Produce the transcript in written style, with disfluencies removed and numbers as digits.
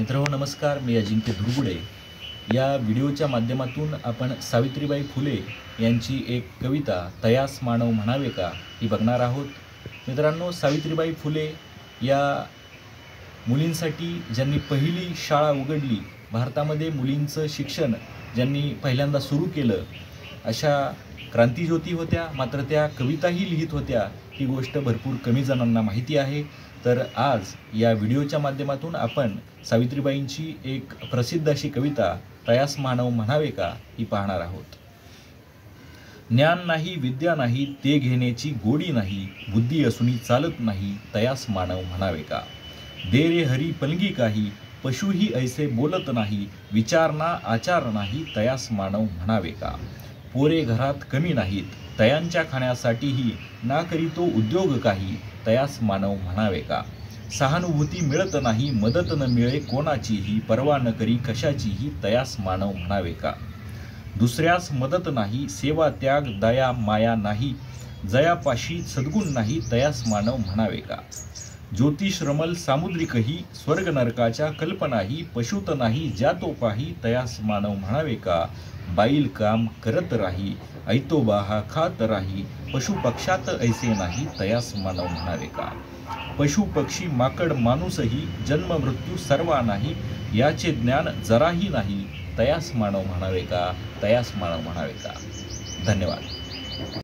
मित्रांनो नमस्कार, मी अजिंक्य धुरगुडे। या व्हिडिओच्या माध्यमातून आपण सावित्रीबाई फुले यांची एक कविता तयास मानव म्हणावे का ही बघणार आहोत। मित्रांनो, सावित्रीबाई फुले या मुलींसाठी ज्यांनी पहिली शाळा उघडली, भारतामध्ये मुलींचं शिक्षण ज्यांनी पहिल्यांदा सुरू केलं, अशा क्रांतिज्योती होत्या। मात्र त्या कविताही लिहित होत्या, ही गोष्ट भरपूर कमी जणांना माहिती आहे। तर आज या व्हिडिओच्या माध्यमातून आपण सावित्रीबाईंची एक प्रसिद्ध अशी कविता तयास मानव म्हणावे का ही पाहणार आहोत। ज्ञान नाही, विद्या नाही, ते घेण्याची गोडी नाही, बुद्धी असूनी चालत नाही, तयास मानव म्हणावे का। दे रे हरी पलंगी काही, पशुही ऐसे बोलत नाही, विचार ना आचार नाही, तयास मानव म्हणावे का। पोरे घरात कमी नाहीत, तयांच्या खाण्यासाठीही ना करीतो उद्योग काही, तयास मानव म्हणावे का। सहानुभूती मिळत नाही, मदत न मिळे कोणाचीही, पर्वा न करी कशाचीही, तयास मानव म्हणावे का। दुसऱ्यास मदत नाही, सेवा त्याग दया माया नाही, जयापाशी सद्गुण नाही, तयास मानव म्हणावे का। ज्योतिष रमल सामुद्रिकही, स्वर्ग नरकाच्या कल्पनाही, पशुत नाही ज्यातो पाही, तयास मानव म्हणावे का। बाईल काम करत राही, ऐतोबा हा खात राही, पशु पक्षात ऐसे नाही, तयास मानव म्हणावे का। पशु पक्षी माकड माणूसही, जन्म मृत्यू सर्वा नाही, याचे ज्ञान जराही नाही, तयास मानव म्हणावे का, तयास मानव म्हणावे का। धन्यवाद।